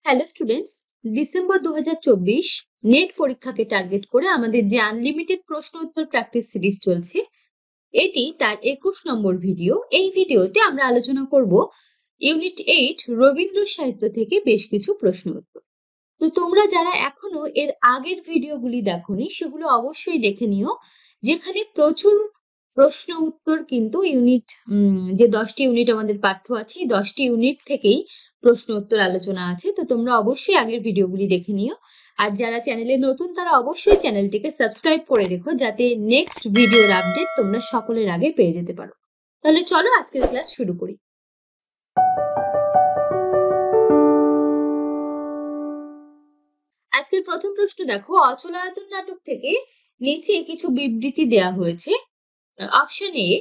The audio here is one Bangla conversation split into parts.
হ্যালো স্টুডেন্টস, ডিসেম্বর 2024 নেট পরীক্ষাকে টার্গেট করে আমাদের যে আনলিমিটেড প্রশ্ন উত্তর প্র্যাকটিস সিরিজ চলছে, এটি তার 21 নম্বর ভিডিও। এই ভিডিওতে আমরা আলোচনা করব ইউনিট 8 রবীন্দ্র সাহিত্য থেকে বেশ কিছু প্রশ্ন উত্তর। তো তোমরা যারা এখনো এর আগের ভিডিওগুলি দেখোনি সেগুলো অবশ্যই দেখে নিও, যেখানে প্রচুর প্রশ্ন উত্তর কিন্তু যে 10টি ইউনিট আমাদের পাঠ্য আছে, এই 10টি ইউনিট থেকেই প্রশ্ন উত্তর আলোচনা আছে। তো তোমরা অবশ্যই আগের ভিডিওগুলি দেখে নিও। আর যারা চ্যানেলে নতুন তারা অবশ্যই চ্যানেলটিকে সাবস্ক্রাইব করে রেখো, যাতে নেক্সট ভিডিওর আপডেট তোমরা সকলের আগে পেয়ে যেতে পারো। তাহলে চলো আজকের ক্লাস শুরু করি। আজকের প্রথম প্রশ্ন দেখো, অচলায়তন নাটক থেকে নিচে কিছু বিবৃতি দেয়া হয়েছে। অপশন এ,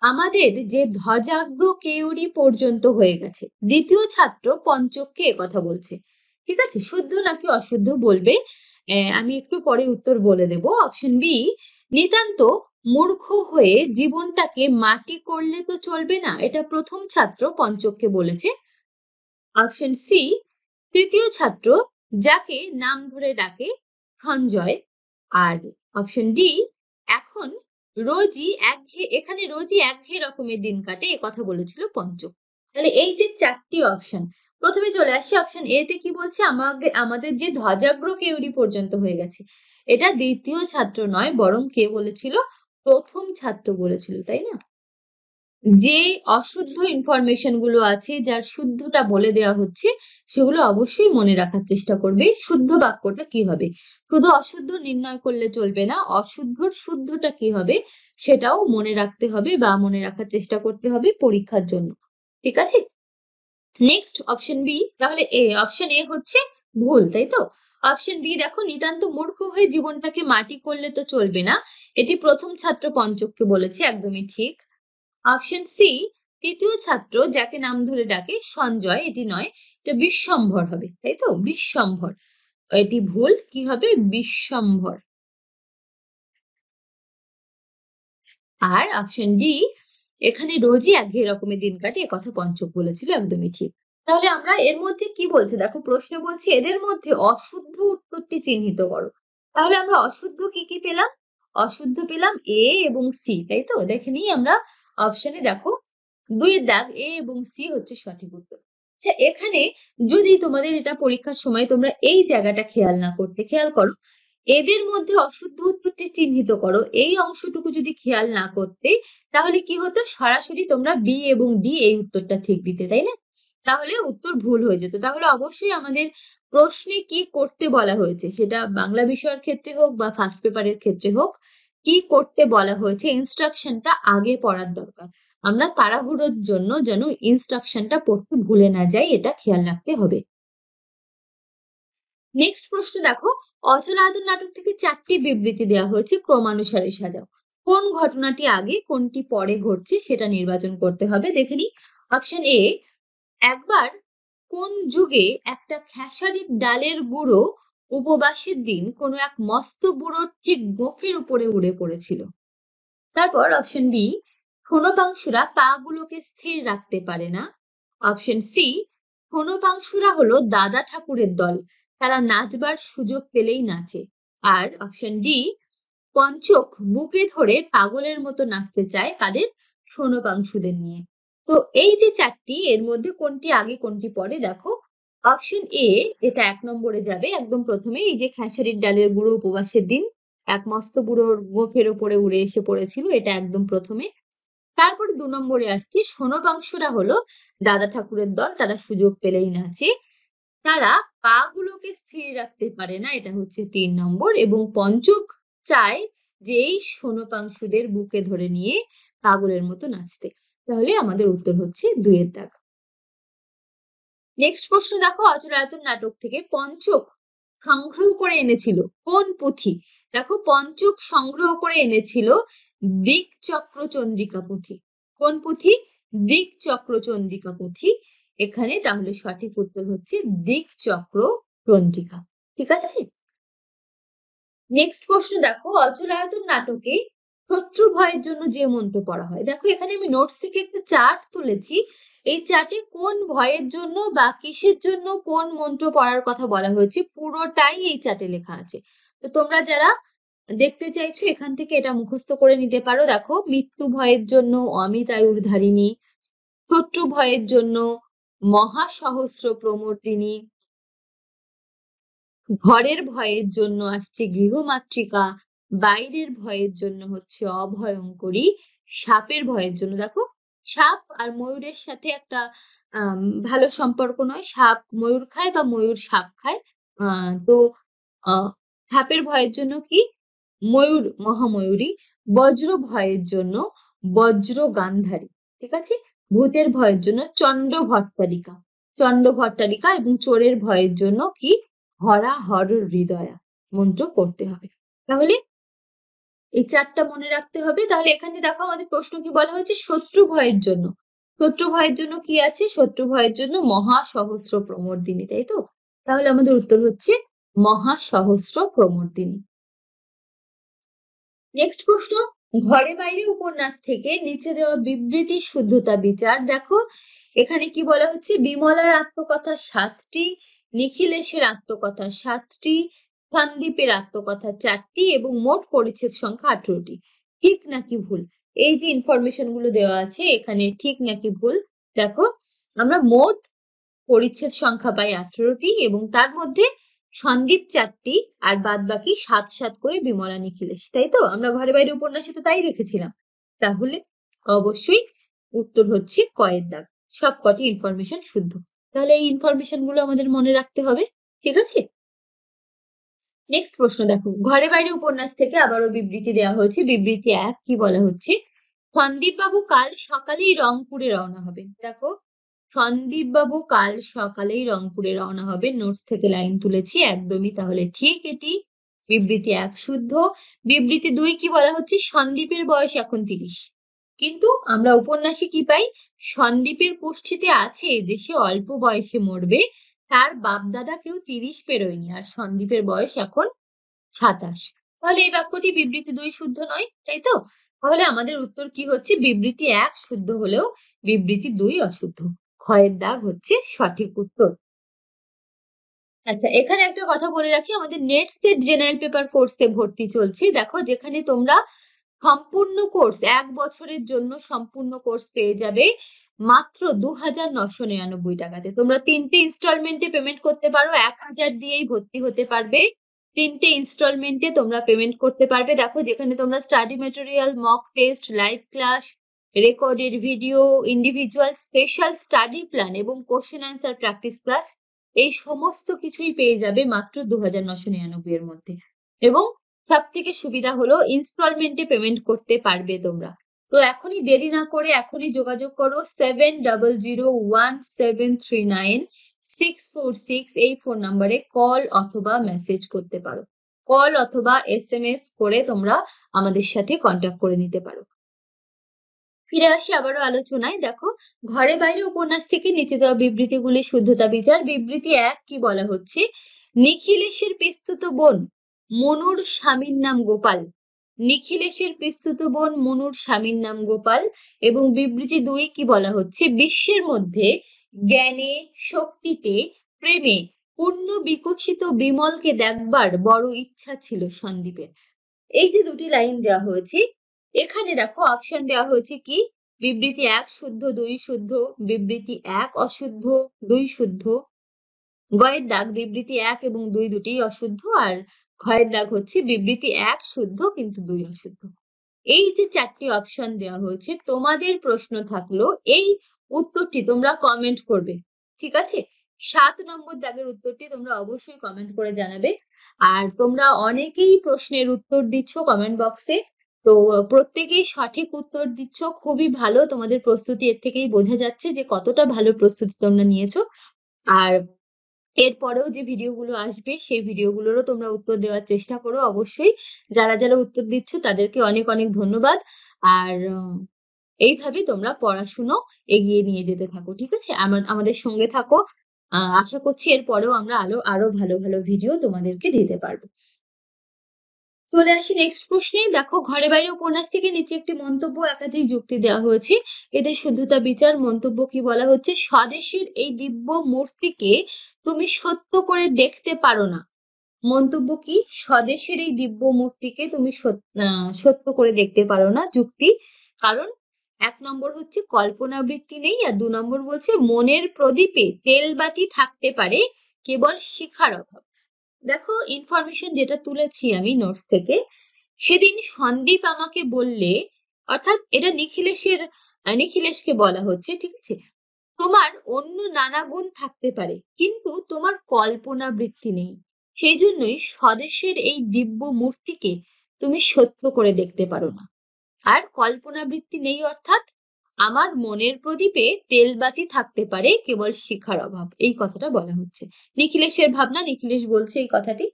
আমাদের যে ধ্বজাগ্র কেউরি পর্যন্ত হয়ে গেছে। দ্বিতীয় ছাত্র পঞ্চককে একথা বলছে। ঠিক আছে, শুদ্ধ নাকি অশুদ্ধ বলবে, আমি একটু পরে উত্তর বলে দেব। অপশন বি, নিতান্ত মূর্খ হয়ে জীবনটাকে মাটি করলে তো চলবে না, এটা প্রথম ছাত্র পঞ্চককে বলেছে। অপশন সি, তৃতীয় ছাত্র যাকে নাম ধরে ডাকে সঞ্জয়। আর অপশন ডি, এখানে রোজই একঘেয়ে রকমের দিন কাটে, এ কথা বলেছিল পঞ্চক। তাহলে এই যে চারটি অপশন, প্রথমে চলে আসি অপশন এ তে কি বলছে, আমাদের যে ধ্বজাগ্র কেউরি পর্যন্ত হয়ে গেছে। এটা দ্বিতীয় ছাত্র নয়, বরং কে বলেছিল, প্রথম ছাত্র বলেছিল, তাই না? যে অশুদ্ধ ইনফরমেশন গুলো আছে, যার শুদ্ধটা বলে দেওয়া হচ্ছে, সেগুলো অবশ্যই মনে রাখার চেষ্টা করবে। শুদ্ধ বাক্যটা কি হবে, শুধু অশুদ্ধ নির্ণয় করলে চলবে না, অশুদ্ধর শুদ্ধটা কি হবে সেটাও মনে রাখতে হবে বা মনে রাখার চেষ্টা করতে হবে পরীক্ষার জন্য। ঠিক আছে, নেক্সট অপশন বি। তাহলে অপশন এ হচ্ছে ভুল, তাই তো? অপশন বি দেখো, নিতান্ত মূর্খ হয়ে জীবনটাকে মাটি করলে তো চলবে না, এটি প্রথম ছাত্র পঞ্চককে বলেছে, একদমই ঠিক। অপশন সি, তৃতীয় ছাত্র যাকে নাম ধরে ডাকে সঞ্জয়, এটি নয়, এটা বিশ্বম্ভর হবে, তাই তো? বিশ্বম্ভর, এটি ভুল, কি হবে, বিশ্বম্ভর। আর অপশন ডি, এখানে রোজই একঘেয়ে রকমের দিন কাটে, একথা পঞ্চক বলেছিল, একদমই ঠিক। তাহলে আমরা এর মধ্যে কি বলছে দেখো, প্রশ্ন বলছে এদের মধ্যে অশুদ্ধ উত্তরটি চিহ্নিত করো। তাহলে আমরা অশুদ্ধ কি কি পেলাম? অশুদ্ধ পেলাম এ এবং সি, তাই তো? দেখে নিই আমরা অপশনে, দেখো 2 এর দাগ, এ এবং সি হচ্ছে সঠিক উত্তর। আচ্ছা, এখানে যদি তোমাদের এটা পরীক্ষার সময় তোমরা এই জায়গাটা খেয়াল না করতে, খেয়াল করো, এদের মধ্যে অশুদ্ধ উত্তরটি চিহ্নিত করো, এই অংশটুকু যদি খেয়াল না করতে, তাহলে কি হতো, সরাসরি তোমরা বি এবং ডি এই উত্তরটা ঠিক দিতে, তাই না? তাহলে উত্তর ভুল হয়ে যেত। তাহলে অবশ্যই আমাদের প্রশ্নে কি করতে বলা হয়েছে, সেটা বাংলা বিষয়ের ক্ষেত্রে হোক বা ফার্স্ট পেপারের ক্ষেত্রে হোক, কি করতে বলা হয়েছে ইনস্ট্রাকশনটা আগে পড়ার দরকার। আমরা তাড়াহুড়োর জন্য যেন ইনস্ট্রাকশনটা পড়তে ভুলে না যাই, এটা খেয়াল রাখতে হবে। নেক্সট প্রশ্ন দেখো, অচলায়তন নাটক থেকে 4টি বিবৃতি দেওয়া হয়েছে, ক্রমানুসারে সাজাও। কোন ঘটনাটি আগে কোনটি পরে ঘটছে সেটা নির্বাচন করতে হবে। দেখে নিই। অপশন এ, একবার কোন যুগে একটা খেসারির ডালের গুঁড়ো উপবাসের দিন কোনো এক মস্ত বুড়োর ঠিক গোফের উপরে উড়ে পড়েছিল। তারপর অপশন বি, স্থনপাংশুরা পা গুলোকে স্থির রাখতে পারে না। অপশন সি, স্থনপাংশুরা হলো দাদা ঠাকুরের দল, তারা নাচবার সুযোগ পেলেই নাচে। আর অপশন ডি, পঞ্চক বুকে ধরে পাগলের মতো নাচতে চায়, কাদের? স্থনপাংশুদের নিয়ে। তো এই যে 4টি, এর মধ্যে কোনটি আগে কোনটি পরে, দেখো অপশন এ, এটা 1 নম্বরে যাবে, একদম প্রথমে। এই যে খেসারির ডালের গুঁড়ো উপবাসের দিন এক মস্ত বুড়োর গোফের ওপরে উড়ে এসে পড়েছিল, এটা একদম প্রথমে। তারপরে 2 নম্বরে আসছে, স্থনপাংশুরা হলো দাদা ঠাকুরের দল, তারা সুযোগ পেলেই নাচে, তারা পা গুলোকে স্থির রাখতে পারে না, এটা হচ্ছে 3 নম্বর। এবং পঞ্চক চায় যে এই স্থনপাংশুদের বুকে ধরে নিয়ে পাগলের মতো নাচতে। তাহলে আমাদের উত্তর হচ্ছে 2 এর দাগ। নেক্সট প্রশ্ন দেখো, অচলায়তন নাটক থেকে পঞ্চক সংগ্রহ করে এনেছিল কোন পুঁথি? দেখো, পঞ্চক সংগ্রহ করে এনেছিল দিকচক্র চন্দ্রিকা পুঁথি। কোন পুঁথি? দিকচক্র চন্দ্রিকা পুঁথি। এখানে তাহলে সঠিক উত্তর হচ্ছে দিকচক্র চন্দ্রিকা। ঠিক আছে, নেক্সট প্রশ্ন দেখো, অচলায়তন নাটকে শত্রু ভয়ের জন্য যে মন্ত্র পড়া হয়। দেখো, এখানে আমি নোটস থেকে একটা চার্ট তুলেছি, এই চার্টে কোন ভয়ের জন্য বা কিসের জন্য কোন মন্ত্র পড়ার কথা বলা হয়েছে পুরোটাই এই চার্টে লেখা আছে। তো তোমরা যারা দেখতে চাইছো এখান থেকে এটা মুখস্থ করে নিতে পারো। দেখো, মৃত্যু ভয়ের জন্য অমিত আয়ুর ধারিণী, শত্রু ভয়ের জন্য মহাসহস্র প্রমর্দিনী, ঘরের ভয়ের জন্য আসছে গৃহমাতৃকা, বাইরের ভয়ের জন্য হচ্ছে অভয়ঙ্করী, সাপের ভয়ের জন্য, দেখো সাপ আর ময়ূরের সাথে একটা ভালো সম্পর্ক নয়, সাপ ময়ূর খায় বা ময়ূর সাপ খায়। তো সাপের ভয়ের জন্য কি ময়ূর মহাময়ূরী, বজ্র ভয়ের জন্য বজ্র গান্ধারী, ঠিক আছে। ভূতের ভয়ের জন্য চন্ড ভট্টারিকা এবং চোরের ভয়ের জন্য কি হরা হর হৃদয়া মন্ত্র করতে হবে। তাহলে এই চারটা মনে রাখতে হবে। তাহলে এখানে দেখো আমাদের প্রশ্ন কি বলা হয়েছে, শত্রু ভয়ের জন্য। শত্রু ভয়ের জন্য কি আছে, শত্রু ভয়ের জন্য মহাসহস্র প্রমর্দিনী, তাই তো। তাহলে আমাদের উত্তর হচ্ছে মহাসহস্র প্রমর্দিনী। নেক্সট প্রশ্ন, ঘরে বাইরে উপন্যাস থেকে নিচে দেওয়া বিবৃতির শুদ্ধতা বিচার। দেখো এখানে কি বলা হচ্ছে, বিমলার আত্মকথা 7টি, নিখিলেশের আত্মকথা 7টি, সন্দীপের আত্মকথা 4টি এবং মোট পরিচ্ছেদ সংখ্যা 18টি। ঠিক নাকি ভুল? এই যে ইনফরমেশন গুলো দেওয়া আছে এখানে ঠিক নাকি ভুল। দেখো আমরা মোট পরিচ্ছেদ সংখ্যা পাই 18টি এবং তার মধ্যে সন্দীপ 4টি আর বাদ বাকি 7 করে বিমলা নিখিলেশ, তাই তো। আমরা ঘরে বাইরে উপন্যাসে তো তাই দেখেছিলাম। তাহলে অবশ্যই উত্তর হচ্ছে কয়ের দাগ, সবকটি ইনফরমেশন শুদ্ধ। তাহলে এই ইনফরমেশন গুলো আমাদের মনে রাখতে হবে, ঠিক আছে। নেক্সট প্রশ্ন দেখো, ঘরে বাইরে উপন্যাস থেকে আবারও বিবৃতি দেওয়া হয়েছে। বিবৃতি 1 কি বলা হচ্ছে, সন্দীপ বাবু কাল সকালেই রংপুরে রওনা হবেন। দেখো সন্দীপ বাবু কাল সকালেই রংপুরে রওনা হবেন, নোটস থেকে লাইন তুলেছি একদমই তাহলে ঠিক এটি। বিবৃতি 1 শুদ্ধ। বিবৃতি 2 কি বলা হচ্ছে, সন্দীপের বয়স এখন 30। কিন্তু আমরা উপন্যাসে কি পাই, সন্দীপের কুষ্ঠিতে আছে যে সে অল্প বয়সে মরবে, তার বাপদাদা কেউ 30 পেরোয়নি আর সন্দীপের বয়স এখন 27। তাহলে এই বাক্যটি বিবৃতি 2 শুদ্ধ নয়, তাই তো। তাহলে আমাদের উত্তর কি হচ্ছে, বিবৃতি 1 শুদ্ধ হলেও বিবৃতি 2 অশুদ্ধ। ক্ষয়ের দাগ হচ্ছে সঠিক উত্তর। আচ্ছা এখানে একটা কথা বলে রাখি, আমাদের নেট সেট জেনারেল পেপার কোর্সে ভর্তি চলছে। দেখো যেখানে তোমরা সম্পূর্ণ কোর্স 1 বছরের জন্য সম্পূর্ণ কোর্স পেয়ে যাবে মাত্র 2999 টাকাতে। তোমরা 3টে ইনস্টলমেন্টে পেমেন্ট করতে পারো, 1000 দিয়েই ভর্তি হতে পারবে। 3টে ইনস্টলমেন্টে তোমরা পেমেন্ট করতে পারবে। দেখো যেখানে তোমরা study material, mock test, live class, recorded video, individual special study plan এবং কোশ্চেন অ্যান্সার প্র্যাকটিস ক্লাস, এই সমস্ত কিছুই পেয়ে যাবে মাত্র 2999 এর মধ্যে। এবং সব থেকে সুবিধা হলো ইনস্টলমেন্টে পেমেন্ট করতে পারবে তোমরা। তো এখনই দেরি না করে এখনই যোগাযোগ করো 7001739646 এই ফোন নাম্বারে কল অথবা মেসেজ করতে পারো। কল অথবা SMS করে তোমরা আমাদের সাথে কন্ট্যাক্ট করে নিতে পারো। ফিরে আসি আবারও আলোচনায়। দেখো ঘরে বাইরে উপন্যাস থেকে নিচে দেওয়া বিবৃতিগুলির শুদ্ধতা বিচার। বিবৃতি 1 কি বলা হচ্ছে, নিখিলেশের পিস্তুত বোন মনুর স্বামীর নাম গোপাল। নিখিলেশের পিস্তুত বোন মনুর স্বামীর নাম গোপাল। এবং বিবৃতি 2 কি বলা হচ্ছে, বিশ্বের মধ্যে জ্ঞানে, শক্তিতে, প্রেমে পূর্ণ বিকশিত বিমলকে দেখবার বড় ইচ্ছা ছিল সন্দীপের। এই যে দুটি লাইন দেওয়া হয়েছে এখানে দেখো অপশন দেওয়া হয়েছে কি, বিবৃতি 1 শুদ্ধ, 2 শুদ্ধ, বিবৃতি 1 অশুদ্ধ, 2 শুদ্ধ। গয়ের দাগ বিবৃতি 1 এবং 2 দুটিই অশুদ্ধ, আর ঘয়ের দাগ হচ্ছে বিবৃতি 1 শুদ্ধ কিন্তু 2 অশুদ্ধ। এই যে 4টি অপশন দেওয়া হয়েছে, তোমাদের প্রশ্ন থাকলো এই উত্তরটি তোমরা কমেন্ট করবে, ঠিক আছে। 7 নম্বর দাগের উত্তরটি তোমরা অবশ্যই কমেন্ট করে জানাবে। আর তোমরা অনেকেই প্রশ্নের উত্তর দিচ্ছ কমেন্ট বক্সে, তো প্রত্যেকেই সঠিক উত্তর দিচ্ছ, খুবই ভালো তোমাদের প্রস্তুতি। এর থেকেই বোঝা যাচ্ছে যে কতটা ভালো প্রস্তুতি তোমরা নিয়েছো। আর এরপরেও যে ভিডিওগুলো আসবে সেই ভিডিওগুলোরও তোমরা উত্তর দেওয়ার চেষ্টা করো অবশ্যই। যারা যারা উত্তর দিচ্ছ তাদেরকে অনেক অনেক ধন্যবাদ। আর এইভাবে তোমরা পড়াশুনো এগিয়ে নিয়ে যেতে থাকো, ঠিক আছে। আমাদের সঙ্গে থাকো। আশা করছি এরপরেও আমরা আরো ভালো ভালো ভিডিও তোমাদেরকে দিতে পারবো। চলে আসি নেক্সট প্রশ্নে। দেখো, ঘরে বাইরে উপন্যাস থেকে নিচে একটি মন্তব্য একাধিক যুক্তি দেওয়া হয়েছে, এদের শুদ্ধতা বিচার। মন্তব্য কি বলা হচ্ছে? স্বদেশের এই দিব্য মূর্তিকে তুমি সত্য করে দেখতে পারো না। মন্তব্য কি? স্বদেশের এই দিব্য মূর্তিকে তুমি সত্য করে দেখতে পারো না। যুক্তি, কারণ 1 নম্বর হচ্ছে কল্পনাবৃত্তি নেই, আর 2 নম্বর বলছে মনের প্রদীপে তেলবাতি থাকতে পারে, কেবল শিখার অভাব। দেখো, ইনফরমেশন যেটা তুলেছি আমি নোটস থেকে, সেদিন সন্দীপ আমাকে বললে, অর্থাৎ এটা নিখিলেশকে বলা হচ্ছে, ঠিক আছে, তোমার অন্য নানা গুণ থাকতে পারে, কিন্তু তোমার কল্পনা বৃত্তি নেই, সেই জন্যই স্বদেশের এই দিব্য মূর্তিকে তুমি সত্য করে দেখতে পারো না। আর কল্পনা বৃত্তি নেই অর্থাৎ আমার মনের প্রদীপে তেলবাতি থাকতে পারে, কেবল শিখার অভাব, এই কথাটা বলা হচ্ছে। নিখিলেশের ভাবনা, নিখিলেশ বলছে এই কথাটি।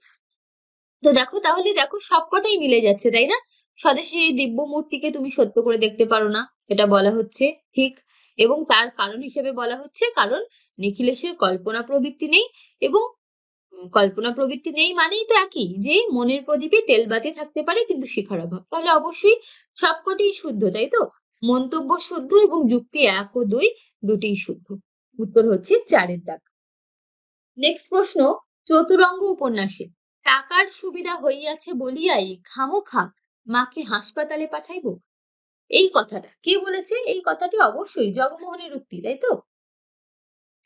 তো দেখো, তাহলে দেখো সবকটাই মিলে যাচ্ছে, তাই না? স্বদেশের এই দিব্য মূর্তিকে তুমি সত্য করে দেখতে পারো না, এটা বলা হচ্ছে, ঠিক। এবং তার কারণ হিসেবে বলা হচ্ছে, কারণ নিখিলেশের কল্পনা প্রবৃত্তি নেই, এবং কল্পনা প্রবৃত্তি নেই মানেই তো একই, যে মনের প্রদীপে তেলবাতি থাকতে পারে কিন্তু শিখার অভাব। তাহলে অবশ্যই সবকটিই শুদ্ধ, তাই তো? মন্তব্য শুদ্ধ এবং যুক্তি 1 ও 2 দুটিই শুদ্ধ। উত্তর হচ্ছে 4-এর দাগ। নেক্সট প্রশ্ন, চতুরঙ্গ উপন্যাসে টাকার সুবিধা হইয়াছে বলিয়াই খামোখা মাকে হাসপাতালে পাঠাইব, এই কথাটা কে বলেছে? এই কথাটি অবশ্যই জগমোহনের উক্তি, তাই তো?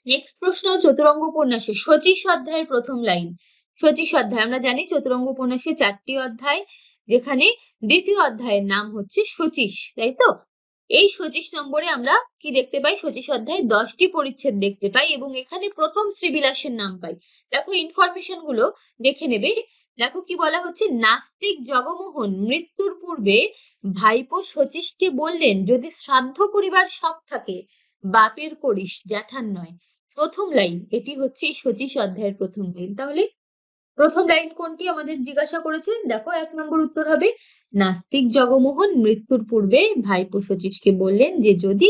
নেক্সট প্রশ্ন, চতুরঙ্গ উপন্যাসে 25 অধ্যায়ের প্রথম লাইন। 25 অধ্যায়, আমরা জানি চতুরঙ্গ উপন্যাসে 4টি অধ্যায়, যেখানে দ্বিতীয় অধ্যায়ের নাম হচ্ছে 25, তাই তো? এই 25 নম্বরে আমরা কি দেখতে পাই? 25 অধ্যায় 10টি পরিচ্ছেদ দেখতে পাই, এবং এখানে প্রথম শ্রীবিলাসের নাম পাই। দেখো, ইনফরমেশন গুলো দেখে নেবে। দেখো কি বলা হচ্ছে, নাস্তিক জগমোহন মৃত্যুর পূর্বে ভাইপো শচীশকে বললেন, যদি শ্রাদ্ধ করিবার শখ থাকে বাপের করিস, জ্যাঠার নয়। প্রথম লাইন, এটি হচ্ছে 25 অধ্যায়ের প্রথম লাইন। তাহলে প্রথম লাইন কোনটি আমাদের জিজ্ঞাসা করেছেন? দেখো, 1 নম্বর উত্তর হবে নাস্তিক জগমোহন মৃত্যুর পূর্বে ভাইপো শচীশকে বললেন যে যদি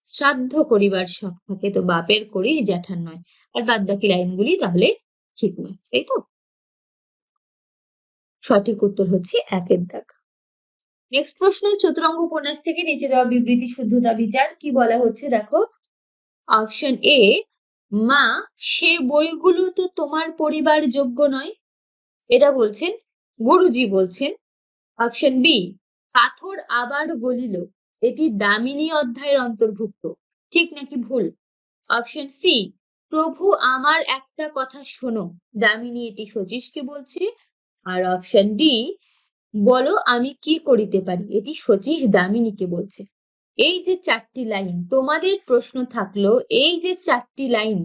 শ্রাদ্ধ করিবার শখ থাকে তো বাপের করিস, জ্যাঠার নয়। আর বাদ বাকি লাইনগুলি তাহলে ঠিক নয়, তাই তো? সঠিক উত্তর হচ্ছে 1-এর দাগ। নেক্সট প্রশ্ন, চতুরঙ্গ উপন্যাস থেকে নিচে দেওয়া বিবৃতি শুদ্ধতা বিচার। কি বলা হচ্ছে? দেখো, অপশন এ, মা সে বইগুলো তো তোমার পরিবার যোগ্য নয়, এটা বলছেন গুরুজি বলছেন। অপশন বি, পাথর আবার গলিল, এটি দামিনী অধ্যায়ের অন্তর্ভুক্ত, ঠিক নাকি ভুল? অপশন সি, প্রভু আমার একটা কথা শোনো, দামিনী এটি শচীশকে বলছে। আর অপশন ডি, বলো আমি কি করিতে পারি, এটি শচীশ দামিনীকে বলছে। এই যে 4টি লাইন, তোমাদের প্রশ্ন থাকলো, এই যে 4টি লাইন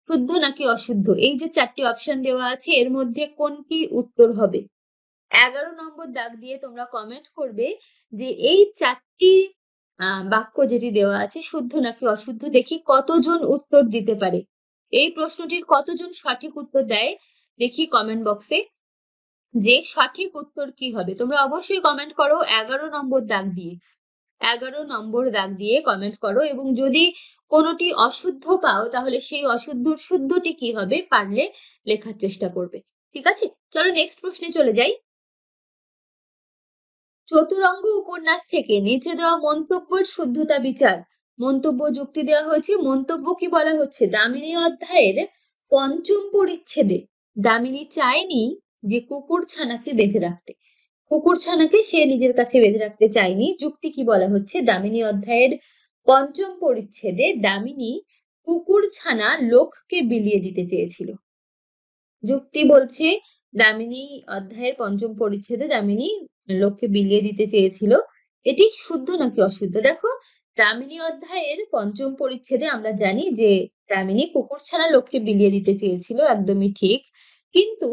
শুদ্ধ নাকি অশুদ্ধ? এই যে 4টি অপশন দেওয়া আছে, এর মধ্যে কোনটি উত্তর হবে? 11 নম্বর দাগ দিয়ে তোমরা কমেন্ট করবে যে এই 4টি বাক্য যেটি দেওয়া আছে শুদ্ধ নাকি অশুদ্ধ। দেখি কতজন উত্তর দিতে পারে, এই প্রশ্নটির কতজন সঠিক উত্তর দেয়, দেখি কমেন্ট বক্সে যে সঠিক উত্তর কি হবে। তোমরা অবশ্যই কমেন্ট করো 11 নম্বর দাগ দিয়ে, 11 নম্বর দাগ দিয়ে কমেন্ট করো, এবং যদি কোনোটি অশুদ্ধ পাও তাহলে সেই অশুদ্ধর শুদ্ধটি কি হবে পারলে লেখার চেষ্টা করবে, ঠিক আছে? চলো নেক্সট প্রশ্নে চলে যাই। চতুরঙ্গ উপন্যাস থেকে নিচে দেওয়া মন্তব্যের শুদ্ধতা বিচার। মন্তব্য যুক্তি দেওয়া হয়েছে। মন্তব্য কি বলা হচ্ছে? দামিনী অধ্যায়ের 5ম পরিচ্ছেদে দামিনী চায়নি যে কুকুরছানাকে বেঁধে রাখতে, কুকুরছানাকে সে নিজের কাছে বেঁধে রাখতে চায়নি। যুক্তি কি বলা হচ্ছে? দামিনী অধ্যায়ের 5ম পরিচ্ছেদে দামিনী কুকুরছানা লোককে বিলিয়ে দিতে চেয়েছিল। যুক্তি বলছে দামিনী অধ্যায়ের 5ম পরিচ্ছেদে দামিনী লোককে বিলিয়ে দিতে চেয়েছিল, এটি শুদ্ধ নাকি অশুদ্ধ? দেখো, দামিনী অধ্যায়ের 5ম পরিচ্ছেদে আমরা জানি যে দামিনী কুকুরছানা লোককে বিলিয়ে দিতে চেয়েছিল, একদমই ঠিক। কিন্তু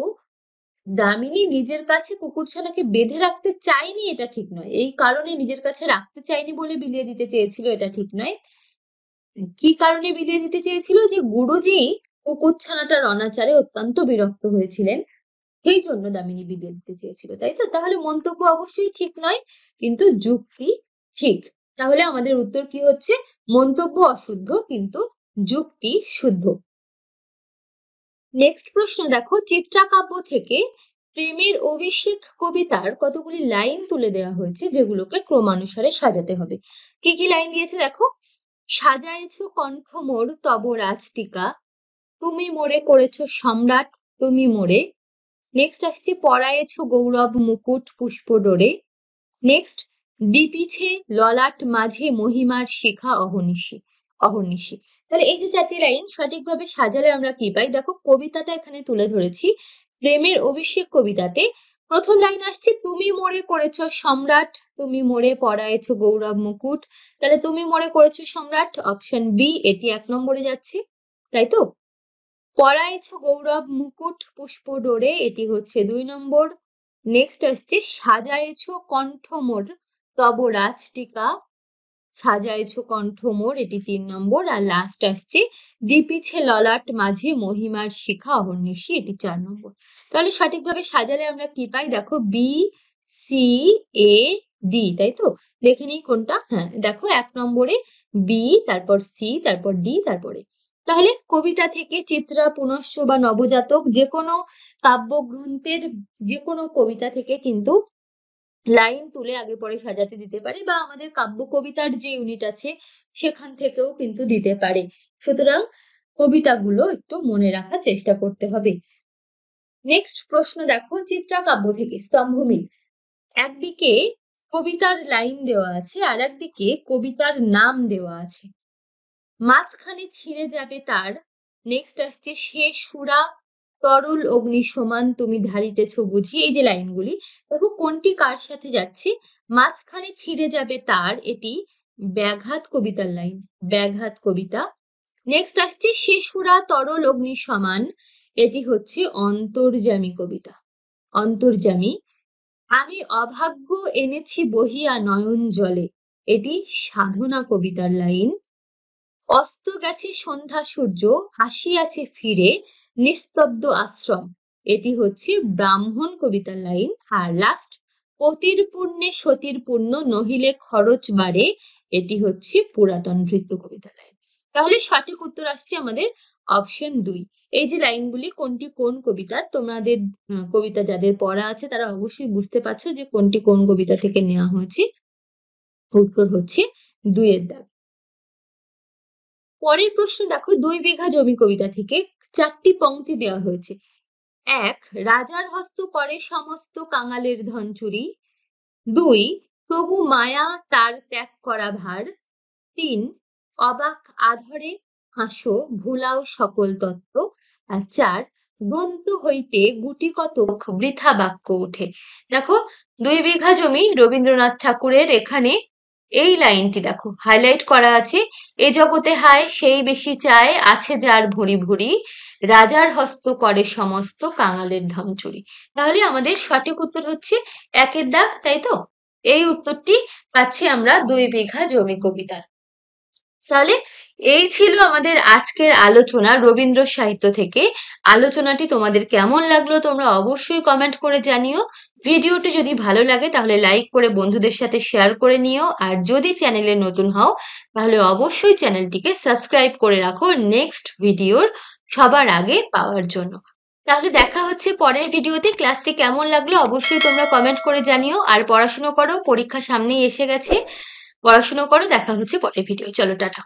দামিনী নিজের কাছে কুকুরছানাকে বেঁধে রাখতে চায়নি, এটা ঠিক নয়। এই কারণে নিজের কাছে রাখতে চায়নি বলে বিলিয়ে দিতে চেয়েছিল, এটা ঠিক নয়। কি কারণে বিলিয়ে দিতে চেয়েছিল? যে গুরুজি কুকুরছানাটার অনাচারে অত্যন্ত বিরক্ত হয়েছিলেন, সেই জন্য দামিনী বিলিয়ে দিতে চেয়েছিল, তাই তো? তাহলে মন্তব্য অবশ্যই ঠিক নয়, কিন্তু যুক্তি ঠিক। তাহলে আমাদের উত্তর কি হচ্ছে? মন্তব্য অশুদ্ধ কিন্তু যুক্তি শুদ্ধ। নেক্সট প্রশ্ন দেখো, চিত্রাকাব্য থেকে প্রেমের অভিষেক কবিতার কতগুলি লাইন তুলে দেওয়া হয়েছে যেগুলোকে ক্রমানুসারে সাজাতে হবে। কি কি লাইন দিয়েছে দেখো। সাজাইছো কণ্ঠ মোর তব রাজটিকা, তুমি মোরে করেছো সম্রাট, তুমি মোরে। নেক্সট আসছে পরায়েছো গৌরব মুকুট পুষ্প ডোরে। নেক্সট দিপিছে ললাট মাঝে মহিমার শিখা অহর্নিশি অহর্নিশি। তাহলে এই যে চারটি লাইন সঠিকভাবে সাজালে আমরা কি পাই দেখো। কবিতাটা এখানে তুলে ধরেছি। প্রেমের অভিষেক কবিতাতে প্রথম লাইন আসছে তুমি মোরে করেছো সম্রাট, তুমি মোরে পরায়েছো গৌরব মুকুট। তাহলে তুমি মোরে করেছো সম্রাট, অপশন বি, এটি 1 নম্বরে যাচ্ছে, তাই তো। পরায়েছো গৌরব মুকুট পুষ্প ডোরে, এটি হচ্ছে 2 নম্বর। নেক্সট আসছে সাজায়েছো কণ্ঠ মোর তব রাজটিকা, সাজায়েছো কণ্ঠ মোর, এটি 3 নম্বর। আর লাস্ট আসছে দিপিছে ললাট মাঝে মহিমার শিখা অহর্নিশি, এটি 4 নম্বর। তাহলে সঠিকভাবে সাজালে আমরা কি পাই দেখো, বি সি এ ডি, তাই তো। দেখে নিই কোনটা। হ্যাঁ দেখো 1 নম্বরে বি, তারপর সি, তারপর ডি, তারপরে। তাহলে কবিতা থেকে চিত্রা, পুনশ্চ বা নবজাতক যে কোনো কাব্যগ্রন্থের যে কোনো কবিতা থেকে কিন্তু লাইন তুলে আগে পরে সাজাতে দিতে পারে, বা আমাদের কাব্য কবিতার যে ইউনিট আছে সেখান থেকেও কিন্তু দিতে পারে। সুতরাং কবিতাগুলো একটু মনে রাখার চেষ্টা করতে হবে। নেক্সট প্রশ্ন দেখো, চিত্রা কাব্য থেকে স্তম্ভমিল। একদিকে কবিতার লাইন দেওয়া আছে আর একদিকে কবিতার নাম দেওয়া আছে। মাঝখানে ছিঁড়ে যাবে তার, নেক্সট আসছে সে সুরা তরল অগ্নি সমান তুমি ঢালিতেছ বুঝি। এই যে লাইনগুলি দেখো কোনটি কার সাথে যাচ্ছে। মাঝখানে ছিঁড়ে যাবে তার, এটি ব্যাঘাত কবিতার লাইন, ব্যাঘাত কবিতা। নেক্সট আসছে সে সুরা তরল অগ্নি সমান, এটি হচ্ছে অন্তর্যামী কবিতা, অন্তর্যামী। আমি অভাগ্য এনেছি বহিয়া নয়ন জলে, এটি সাধনা কবিতার লাইন। অস্ত গেছে সন্ধ্যা সূর্য আসিয়াছে ফিরে নিস্তব্ধ আশ্রম, এটি হচ্ছে ব্রাহ্মণ কবিতার লাইন। আর লাস্ট পতির পুণ্যে সতীর পুণ্য নহিলে খরচ বাড়ে, এটি হচ্ছে পুরাতন ভৃত্য কবিতার লাইন। তাহলে সঠিক উত্তর আসছে আমাদের অপশন 2। এই যে লাইনগুলি কোনটি কোন কবিতার, তোমাদের কবিতা যাদের পড়া আছে তারা অবশ্যই বুঝতে পারছো যে কোনটি কোন কবিতা থেকে নেওয়া হয়েছে। উত্তর হচ্ছে 2 এর দাগ। পরের প্রশ্ন দেখো, 2 বিঘা জমি কবিতা থেকে 4টি পংক্তি দেওয়া হয়েছে। 1 রাজার হস্ত করে সমস্ত কাঙালের ধন চুরি। 2 তবু মায়া তার ত্যাগ করা ভার। 3 অবাক আধরে হাসো ভুলাও সকল তত্ত্ব। আর 4 গ্রন্থ হইতে গুটি কতক বৃথা বাক্য উঠে। দেখো 2 বিঘা জমি রবীন্দ্রনাথ ঠাকুরের, এখানে এই লাইনটি দেখো হাইলাইট করা আছে। এ জগতে হায় সেই বেশি চায় আছে যার ভুরি ভুরি, রাজার হস্ত করে সমস্ত কাঙালের ধন চুরি। তাহলে আমাদের সঠিক উত্তর হচ্ছে 1 এর দাগ, তাই তো। এই উত্তরটি পাচ্ছি আমরা 2 বিঘা জমি কবিতার। তাহলে এই ছিল আমাদের আজকের আলোচনা রবীন্দ্র সাহিত্য থেকে। আলোচনাটি তোমাদের কেমন লাগলো তোমরা অবশ্যই কমেন্ট করে জানিও। ভিডিওটি যদি ভালো লাগে তাহলে লাইক করে বন্ধুদের সাথে শেয়ার করে নিও। আর যদি চ্যানেলে নতুন হও তাহলে অবশ্যই চ্যানেলটিকে সাবস্ক্রাইব করে রাখো নেক্সট ভিডিওর সবার আগে পাওয়ার জন্য। তাহলে দেখা হচ্ছে পরের ভিডিওতে। ক্লাসটি কেমন লাগলো অবশ্যই তোমরা কমেন্ট করে জানিও। আর পড়াশোনা করো, পরীক্ষা সামনেই এসে গেছে, পড়াশোনা করো। দেখা হচ্ছে পরের ভিডিও। চলো টাটা।